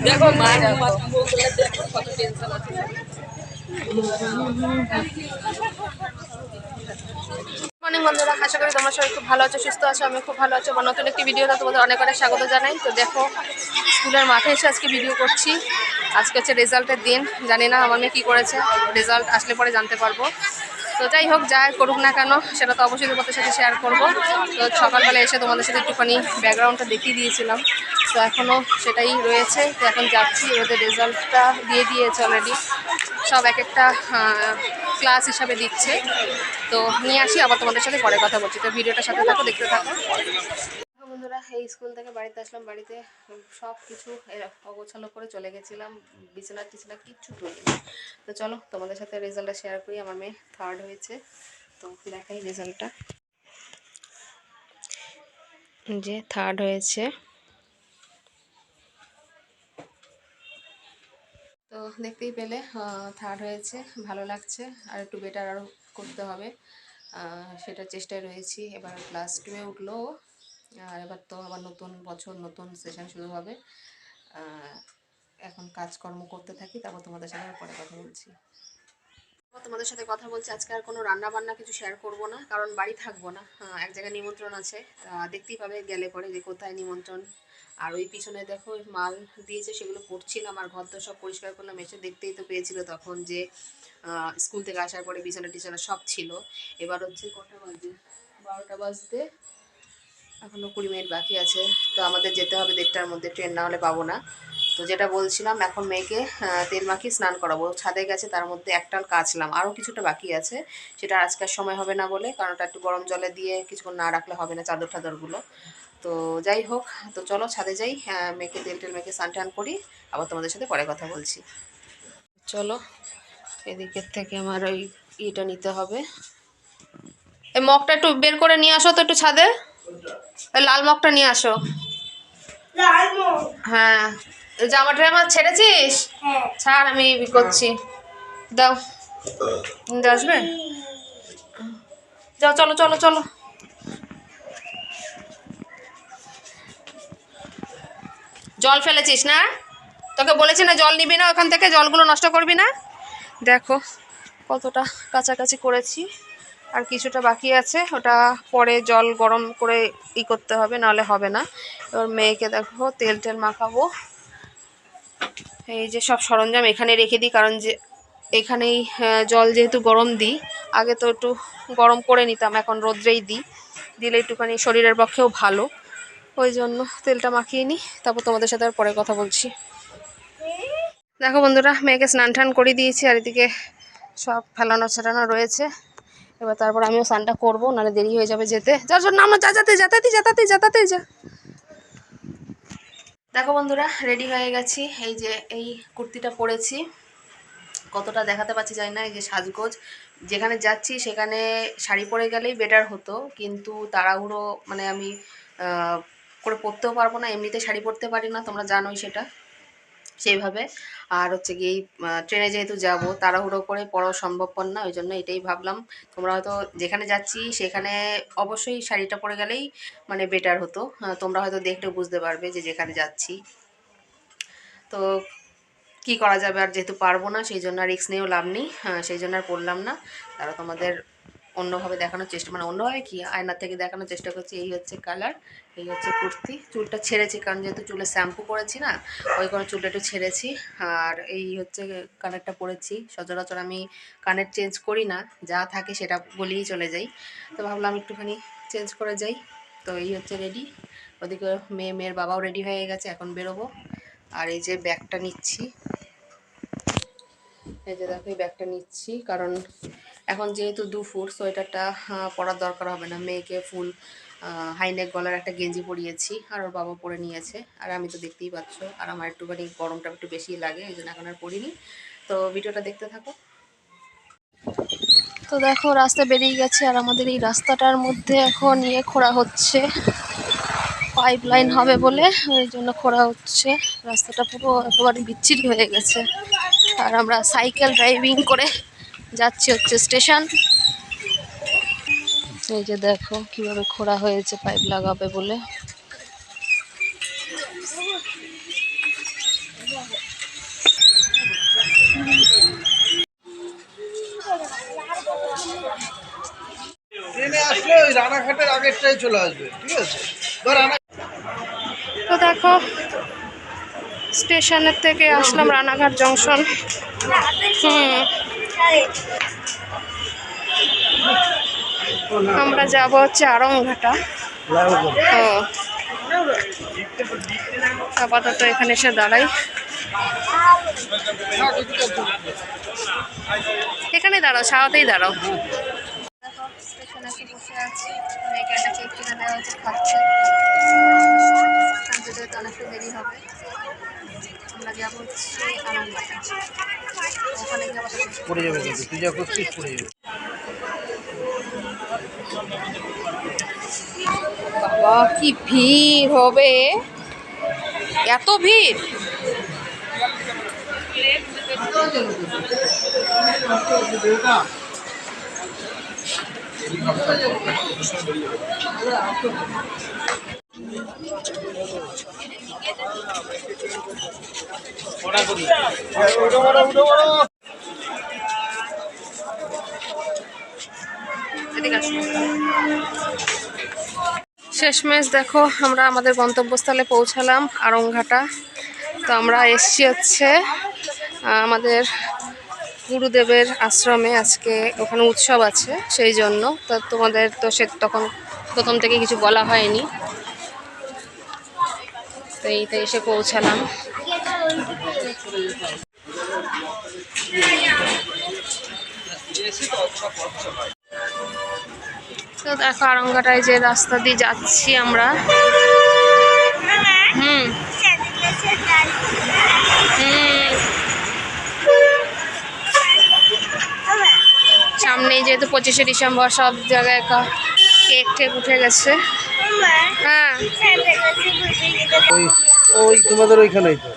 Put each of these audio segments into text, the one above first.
দেখো মা দেখো কত টেনশন আছে। মর্নিং বন্ধুরা, আশা করি তোমরা সবাই খুব ভালো আছো, সুস্থ আছো। আমি খুব ভালো আছি। বা নতুন একটি ভিডিওতে তোমাদের অনেক অনেক স্বাগত জানাই। তো দেখো, স্কুলের মাঠে এসে আজকে ভিডিও করছি। আজকে হচ্ছে রেজাল্টের দিন। জানি না আমার মেয়ে কী করেছে, রেজাল্ট আসলে পরে জানতে পারবো। তো যাই হোক, যা করুক না কেন সেটা তো অবশ্যই তোমাদের সাথে শেয়ার করবো। তো সকালবেলা এসে তোমাদের সাথে একটুখানি ব্যাকগ্রাউন্ডটা দেখিয়ে দিয়েছিলাম, তো এখনও সেটাই রয়েছে। তো এখন যাচ্ছি, ওদের রেজাল্টটা দিয়ে দিয়েছে অলরেডি, সব এক একটা ক্লাস হিসাবে দিচ্ছে। তো নিয়ে আসি, আবার তোমাদের সাথে পরে কথা বলছি। তো ভিডিওটার সাথে থাকো, দেখতে থাকো। বন্ধুরা, এই স্কুল থেকে বাড়িতে আসলাম। বাড়িতে সব কিছু অগোছালো করে চলে গেছিলাম, বিছানা টিছানা কিচ্ছু তুলি। তো চলো তোমাদের সাথে রেজাল্টটা শেয়ার করি। আমার মেয়ে 3rd হয়েছে, তো দেখাই রেজাল্টটা। যে 3rd হয়েছে, তো দেখতেই পেলে 3rd হয়েছে। ভালো লাগছে, আর একটু বেটার আরও করতে হবে, সেটার চেষ্টায় রয়েছি। এবার ক্লাস 2-এ উঠলো, আর এবার তো আবার নতুন বছর, নতুন সেশন শুরু হবে। এখন কাজকর্ম করতে থাকি, তারপর তোমাদের সাথে পরে কথা বলছি। তোমাদের সাথে কথা বলছি। আজকে আর কোনো রান্না বান্না কিছু শেয়ার করব না, কারণ বাড়ি থাকবো না। এক জায়গায় নিমন্ত্রণ আছে, দেখতেই পাবে গেলে পরে যে কোথায় নিমন্ত্রণ। আর ওই পিছনে দেখো মাল দিয়েছে, সেগুলো করছিলাম। আর ঘর তো সব পরিষ্কার করলাম। এসে দেখতেই তো পেয়েছিল তখন যে স্কুল থেকে আসার পরে বিছানা টিছানা সব ছিল। এবার হচ্ছে কটা বাজে, 12টা বাজতে এখনও 20 মিনিট বাকি আছে। তো আমাদের যেতে হবে 1:30টার মধ্যে, ট্রেন না হলে পাবো না। তো যেটা বলছিলাম, এখন মেয়েকে তেল মাখিয়ে স্নান করাবো। ছাদে গেছে, তার মধ্যে একটাল কাচলাম, আরও কিছুটা বাকি আছে। সেটা আজকের সময় হবে না বলে, কারণ ওটা একটু গরম জলে দিয়ে কিছুক্ষণ না রাখলে হবে না, চাদর টাদরগুলো। তো যাই হোক, তো চলো ছাদে যাই, মেয়েকে তেল টেল মেখে স্নান টান করি, আবার তোমাদের সাথে পরে কথা বলছি। চলো, এদিকের থেকে আমার ওই ইটা নিতে হবে। এই মগটা একটু বের করে নিয়ে আসো তো, একটু ছাদে ওই লাল মগটা নিয়ে আসো। হ্যাঁ, জামা টামা ছেড়েছিস? ছাড়, আমি করছি। দাও, আসবে। যাও, চলো চলো চলো। জল ফেলেছিস না? তোকে বলেছি না জল নিবি না ওখান থেকে, জলগুলো নষ্ট করবি না। দেখো কতটা কাছাকাছি করেছি, আর কিছুটা বাকি আছে। ওটা পরে জল গরম করে করতে হবে, নাহলে হবে না। এবার মেয়েকে দেখো তেল টেল মাখাবো। এই যে সব সরঞ্জাম এখানে রেখে দিই, কারণ যে এখানেই জল যেহেতু গরম দিই, আগে তো একটু গরম করে নিতাম, এখন রোদ্রেই দিলে একটুখানি শরীরের পক্ষেও ভালো। ওই জন্য তেলটা মাখিয়ে নিই, তারপর তোমাদের সাথে আর পরে কথা বলছি। দেখো বন্ধুরা, মেয়েকে স্নান টান করে দিয়েছি, আর এদিকে সব ফেলানো ছেটানো রয়েছে। এবার তারপর আমিও স্নানটা করবো, নাহলে দেরি হয়ে যাবে যেতে। যার জন্য আমরা যা। দেখো বন্ধুরা, রেডি হয়ে গেছি। এই যে এই কুর্তিটা পরেছি, কতটা দেখাতে পারছি জানি না। এই যে সাজগোজ, যেখানে যাচ্ছি সেখানে শাড়ি পরে গেলেই বেটার হতো, কিন্তু তাড়াহুড়ো মানে আমি করে পরতেও পারবো না, এমনিতে শাড়ি পরতে পারি না, তোমরা জানোই সেটা, সেইভাবে। আর হচ্ছে কি, ট্রেনে যেহেতু যাব, তাড়াহুড়ো করে পড়াও সম্ভবপর না, ওই জন্য এটাই ভাবলাম। তোমরা হয়তো যেখানে যাচ্ছি সেখানে অবশ্যই শাড়িটা পরে গেলেই মানে বেটার হতো। তোমরা হয়তো দেখলেও বুঝতে পারবে যে যেখানে যাচ্ছি। তো কি করা যাবে, আর যেহেতু পারবো না সেই জন্য আর রিস্ক নিয়েও লাভ নেই, সেই জন্য আর পড়লাম না। তারা তোমাদের অন্যভাবে দেখানোর চেষ্টা, মানে অন্যভাবে কি, আয়নার থেকে দেখানোর চেষ্টা করছি। এই হচ্ছে কালার, এই হচ্ছে কুর্তি। চুলটা ছেড়েছি, কারণ যেহেতু চুলে শ্যাম্পু করেছি না, ওই কোনো চুলটা একটু ছেড়েছি। আর এই হচ্ছে কানেরটা পরেছি। সচরাচর আমি কানের চেঞ্জ করি না, যা থাকে সেটা বলেই চলে যাই। তো ভাবলাম একটুখানি চেঞ্জ করে যাই। তো এই হচ্ছে রেডি। ওদিকে মেয়ের বাবাও রেডি হয়ে গেছে, এখন বেরোবো। আর এই যে ব্যাগটা নিচ্ছি, এই যে দেখো এই ব্যাগটা নিচ্ছি, কারণ এখন যেহেতু দুপুর, সোয়েটারটা পরার দরকার হবে না। মেয়েকে ফুল হাইনেক গলার একটা গেঞ্জি পরিয়েছি, আর ওর বাবা পরে নিয়েছে। আর আমি তো দেখতেই পাচ্ছ, আর আমার একটুখানি গরমটা একটু বেশি লাগে, এই জন্য এখন আর পরিনি। তো ভিডিওটা দেখতে থাকো। তো দেখো রাস্তা বেরিয়ে গেছে, আর আমাদের এই রাস্তাটার মধ্যে এখন খোঁড়া হচ্ছে, পাইপ লাইন হবে বলে, ওই জন্য খোঁড়া হচ্ছে। রাস্তাটা পুরো একেবারে বিচ্ছিরি হয়ে গেছে। আর আমরা সাইকেল ড্রাইভিং করে যাচ্ছি হচ্ছে স্টেশন। এই যে দেখো কিভাবে খোঁড়া হয়েছে পাইপ লাগাবে বলে। ট্রেনে আসলে ওই রানাঘাটের আগেরটাই চলে আসবে, ঠিক আছে? তো দেখো স্টেশনের থেকে আসলাম রানাঘাট জংশন। আমরা যাব হচ্ছে আড়ংঘাটা। ও আপাতত এখানে এসে দাঁড়াই। এখানে দাঁড়াও, সাওয়াতেই দাঁড়াও। দেখো স্টেশনে এসে বসে আছি, মেয়েকে একটা কেক কিনে দেওয়া হচ্ছে, খাচ্ছে। যেতে অনেকটা দেরি হবে। আমরা যাবো হচ্ছে আড়ংঘাটা, ওখানে গিয়ে আবার পড়ে যাবে, কিন্তু তুই যা করছিস পড়ে যাবে। বাবা কি ভিড় হবে, এত ভিড়! শেষমেশ দেখো আমরা আমাদের গন্তব্যস্থলে পৌঁছালাম, আড়ংঘাটা। তো আমরা এসছি হচ্ছে আমাদের গুরুদেবের আশ্রমে। আজকে ওখানে উৎসব আছে, সেই জন্য। তো তোমাদের তো সে তখন প্রথম থেকে কিছু বলা হয়নি, তো এইতে এসে পৌঁছালাম। তো দেখো আড়ংঘাটায় যে রাস্তা দিয়ে যাচ্ছি আমরা। হুম সামনেই যেহেতু 25শে ডিসেম্বর, সব জায়গায় কেক টেক উঠে গেছে। হ্যাঁ ওই ওই তোমাদের ওইখানেই তো,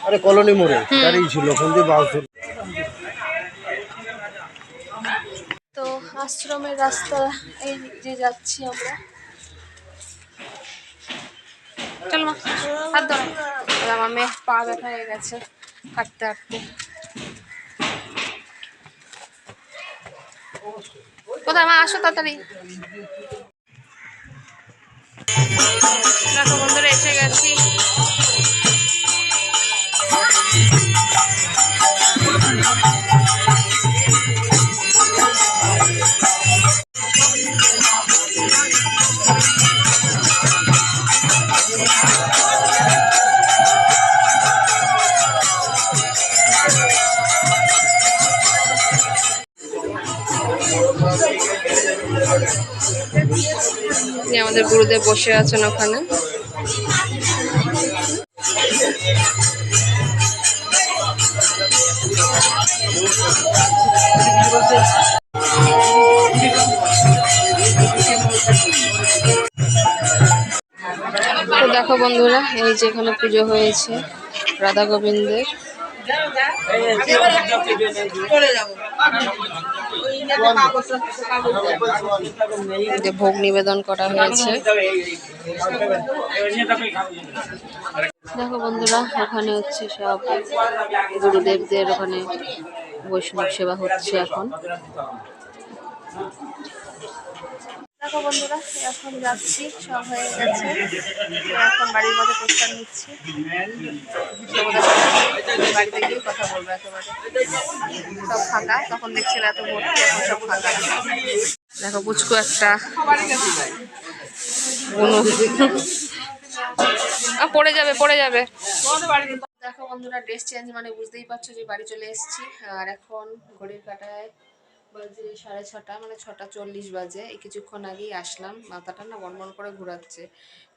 আরে কলোনি মোড়ে দাঁড়িয়ে ছিল, ওখান দিয়ে বাস ধরে। তো আশ্রমের রাস্তা এই যে যাচ্ছি আমরা। চল মা, হাত ধরো। আমার মেয়ে পা ব্যথা হয়ে গেছে হাঁটতে হাঁটতে। কোথায় মা, আসো তাড়াতাড়ি। দেখো বন্ধুরা এসে গেছি। আমাদের গুরুদেব বসে আছেন ওখানে। তো দেখো বন্ধুরা, এই যে এখানে পুজো হয়েছে রাধা গোবিন্দের। যে ভোগ নিবেদন করা হয়েছে। দেখো বন্ধুরা, ওখানে হচ্ছে সব গুরুদেবদের ওখানে বৈষ্ণব সেবা হচ্ছে এখন। দেখো বন্ধুরা, এখন যাচ্ছি, সব হয়ে গেছে। এখন বাড়ির মধ্যে প্রস্থান নিচ্ছি। বাড়িতে গিয়ে কথা বলবো। একেবারে সব ফাঁকা, তখন দেখছিল এত ভর্তি, এখন সব ফাঁকা। দেখো পুচকু একটা পড়ে যাবে, পড়ে যাবে। দেখো বন্ধুরা, ড্রেস চেঞ্জ মানে বুঝতেই পারছো যে বাড়ি চলে এসেছি। আর এখন ঘড়ির কাঁটায় বাজে 6:30, মানে 6:40 বাজে। এই কিছুক্ষণ আগেই আসলাম। মাথাটা না বনবন করে ঘোরাচ্ছে,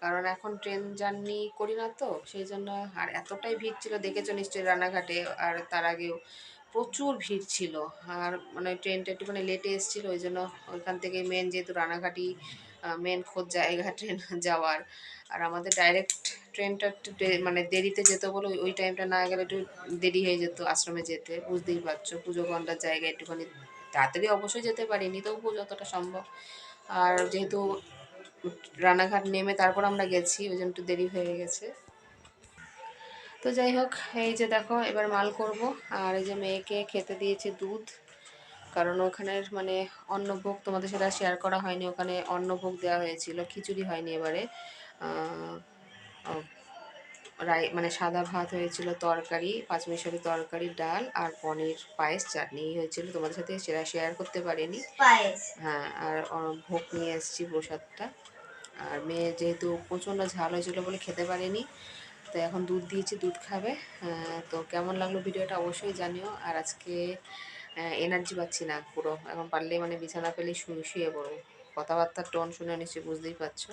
কারণ এখন ট্রেন জার্নি করি না তো, সেই জন্য। আর এতটাই ভিড় ছিল, দেখেছো নিশ্চয়ই রানাঘাটে। আর তার আগেও প্রচুর ভিড় ছিল। আর মানে ট্রেনটা একটুখানি লেটে এসেছিলো, ওই জন্য ওইখান থেকে মেন, যেহেতু রানাঘাটি মেন খোঁজ জায়গা ট্রেন যাওয়ার। আর আমাদের ডাইরেক্ট ট্রেনটা একটু মানে দেরিতে যেত বলে ওই টাইমটা না গেলে একটু দেরি হয়ে যেত আশ্রমে যেতে। বুঝতেই পারছো, পুজো ঘন্টার জায়গায় একটুখানি তাড়াতাড়ি অবশ্যই যেতে পারিনি, তবুও যতটা সম্ভব। আর যেহেতু রানাঘাট নেমে তারপর আমরা গেছি, ওই জন্য একটু দেরি হয়ে গেছে। তো যাই হোক, এই যে দেখো এবার মাল করব। আর এই যে মেয়েকে খেতে দিয়েছি দুধ, কারণ ওখানের মানে অন্নভোগ তোমাদের সাথে শেয়ার করা হয়নি, ওখানে অন্নভোগ দেওয়া হয়েছিল, খিচুড়ি হয়নি এবারে। আহ, মানে সাদা ভাত হয়েছিল, তরকারি, পাঁচমিশালি তরকারি, ডাল আর পনির, পায়েস, চাটনি হয়েছিল। তোমাদের সাথে সেটা শেয়ার করতে পারিনি। হ্যাঁ, আর ভোগ নিয়ে এসেছি প্রসাদটা। আর মেয়ে যেহেতু প্রচণ্ড ঝাল হয়েছিল বলে খেতে পারেনি, তো এখন দুধ দিয়েছি, দুধ খাবে। তো কেমন লাগলো ভিডিওটা অবশ্যই জানিও। আর আজকে এনার্জি পাচ্ছি না পুরো, এখন পারলে মানে বিছানা পেলেই শুয়ে পড়বো। কথাবার্তার টোন শুনে নিশ্চয়ই বুঝতেই পারছো।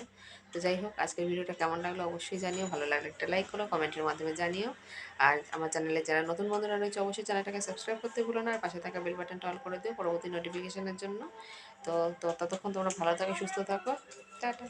তো যাই হোক, আজকের ভিডিওটা কেমন লাগলো অবশ্যই জানিও, ভালো লাগলে একটা লাইক করো, কমেন্টের মাধ্যমে জানিও। আর আমার চ্যানেলে যারা নতুন বন্ধুরা রয়েছে অবশ্যই চ্যানেলটাকে সাবস্ক্রাইব করতে ভুলো না, আর পাশে থাকা বেল বাটনটা অল করে দিও পরবর্তী নোটিফিকেশনের জন্য। তো ততক্ষণ তোমরা ভালো থাকো, সুস্থ থাকো, টাটা।